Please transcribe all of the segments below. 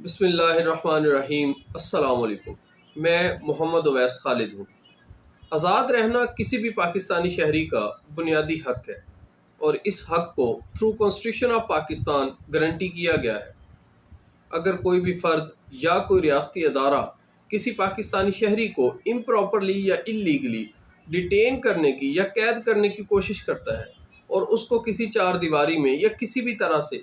بسم اللہ الرحمن الرحیم۔ السلام علیکم۔ میں محمد اویس خالد ہوں۔ آزاد رہنا کسی بھی پاکستانی شہری کا بنیادی حق ہے اور اس حق کو through constitution of Pakistan guarantee کیا گیا ہے۔ اگر کوئی بھی فرد یا کوئی ریاستی ادارہ کسی پاکستانی شہری کو امپراپرلی یا اللیگلی ڈیٹین کرنے کی یا قید کرنے کی کوشش کرتا ہے اور اس کو کسی چار دیواری میں یا کسی بھی طرح سے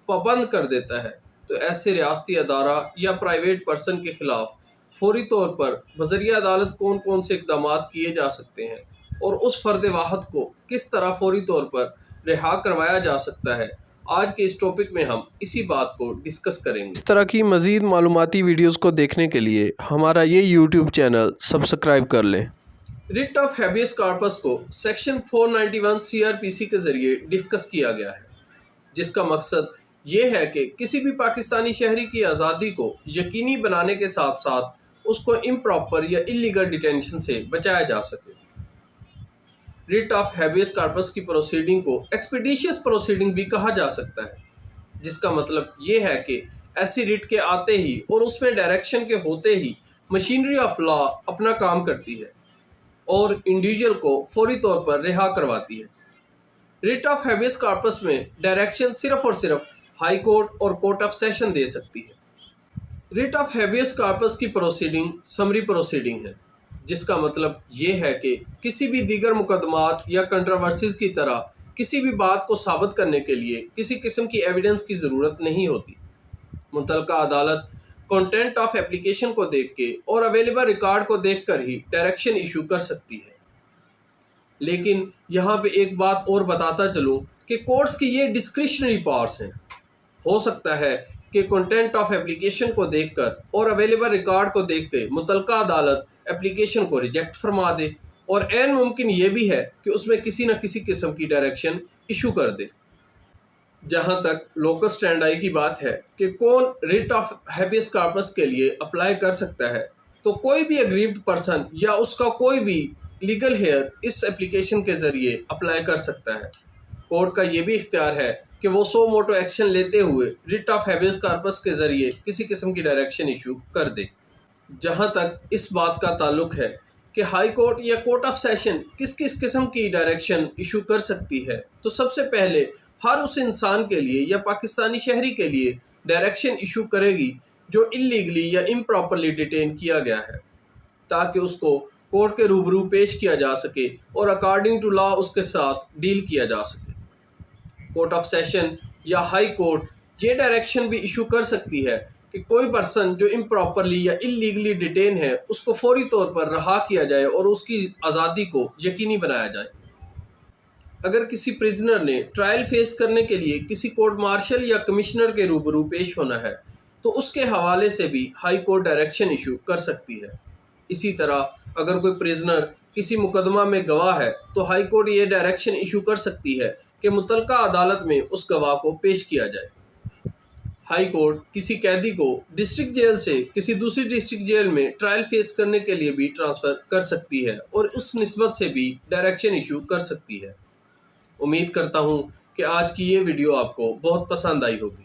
پابند کر دیتا ہے تو ایسے ریاستی ادارہ یا پرائیویٹ پرسن کے خلاف فوری طور پر بذریعہ عدالت کون کون سے اقدامات کیے جا سکتے ہیں اور اس فرد واحد کو کس طرح فوری طور پر رہا کروایا جا سکتا ہے، آج کے اس ٹاپک میں ہم اسی بات کو ڈسکس کریں گے۔ اس طرح کی مزید معلوماتی ویڈیوز کو دیکھنے کے لیے ہمارا یہ یوٹیوب چینل سبسکرائب کر لیں۔ ریٹ آف ہیبیس کارپس کو سیکشن 491 CRPC کے ذریعے ڈسکس کیا گیا ہے، جس کا مقصد یہ ہے کہ کسی بھی پاکستانی شہری کی آزادی کو یقینی بنانے کے ساتھ ساتھ اس کو امپراپر یا اللیگل ڈیٹینشن سے بچایا جا سکے۔ ریٹ آف ہیبیس کارپس کی پروسیڈنگ کو ایکسپیڈیشس پروسیڈنگ بھی کہا جا سکتا ہے، جس کا مطلب یہ ہے کہ ایسی ریٹ کے آتے ہی اور اس میں ڈائریکشن کے ہوتے ہی مشینری آف لا اپنا کام کرتی ہے اور انڈیویجول کو فوری طور پر رہا کرواتی ہے۔ ریٹ آف ہیبیس کارپس میں ڈائریکشن صرف اور صرف ہائی کورٹ اور کورٹ آف سیشن دے سکتی ہے۔ ریٹ آف ہیبیس کارپس کی پروسیڈنگ سمری پروسیڈنگ ہے، جس کا مطلب یہ ہے کہ کسی بھی دیگر مقدمات یا کنٹروورسیز کی طرح کسی بھی بات کو ثابت کرنے کے لیے کسی قسم کی ایویڈنس کی ضرورت نہیں ہوتی۔ متعلقہ عدالت کنٹینٹ آف اپلیکیشن کو دیکھ کے اور اویلیبل ریکارڈ کو دیکھ کر ہی ڈائریکشن ایشو کر سکتی ہے۔ لیکن یہاں پہ ایک بات اور بتاتا چلوں کہ کورٹس کی یہ ڈسکریشنری پاورز ہیں۔ ہو سکتا ہے کہ کنٹینٹ آف اپلیکیشن کو دیکھ کر اور اویلیبل ریکارڈ کو دیکھ کے متعلقہ عدالت اپلیکیشن کو ریجیکٹ فرما دے، اور عین ممکن یہ بھی ہے کہ اس میں کسی نہ کسی قسم کی ڈائریکشن ایشو کر دے۔ جہاں تک لوکس اسٹینڈائی کی بات ہے کہ کون ریٹ آف ہیبیس کارپس کے لیے اپلائی کر سکتا ہے، تو کوئی بھی اگریوڈ پرسن یا اس کا کوئی بھی لیگل ہیئر اس اپلیکیشن کے ذریعے اپلائی کر سکتا ہے۔ کورٹ کا یہ بھی اختیار ہے کہ وہ سو موٹو ایکشن لیتے ہوئے ریٹ آف ہیبیس کارپس کے ذریعے کسی قسم کی ڈائریکشن ایشو کر دے۔ جہاں تک اس بات کا تعلق ہے کہ ہائی کورٹ یا کورٹ آف سیشن کس کس قسم کی ڈائریکشن ایشو کر سکتی ہے، تو سب سے پہلے ہر اس انسان کے لیے یا پاکستانی شہری کے لیے ڈائریکشن ایشو کرے گی جو اللیگلی یا امپراپرلی ڈیٹین کیا گیا ہے، تاکہ اس کو کورٹ کے روبرو پیش کیا جا سکے اور اکارڈنگ ٹو لا اس کے ساتھ ڈیل کیا جا سکے۔ کورٹ آف سیشن یا ہائی کورٹ یہ ڈائریکشن بھی ایشو کر سکتی ہے کہ کوئی پرسن جو امپراپرلی یا اللیگلی ڈیٹین ہے اس کو فوری طور پر رہا کیا جائے اور اس کی آزادی کو یقینی بنایا جائے۔ اگر کسی پریزنر نے ٹرائل فیس کرنے کے لیے کسی کورٹ مارشل یا کمشنر کے روبرو پیش ہونا ہے تو اس کے حوالے سے بھی ہائی کورٹ ڈائریکشن ایشو کر سکتی ہے۔ اسی طرح اگر کوئی پریزنر کسی مقدمہ میں گواہ ہے تو ہائی کورٹ یہ ڈائریکشن ایشو کر سکتی ہے کہ متعلقہ عدالت میں اس گواہ کو پیش کیا جائے۔ ہائی کورٹ کسی قیدی کو ڈسٹرکٹ جیل سے کسی دوسری ڈسٹرکٹ جیل میں ٹرائل فیس کرنے کے لیے بھی ٹرانسفر کر سکتی ہے اور اس نسبت سے بھی ڈائریکشن ایشو کر سکتی ہے۔ امید کرتا ہوں کہ آج کی یہ ویڈیو آپ کو بہت پسند آئی ہوگی۔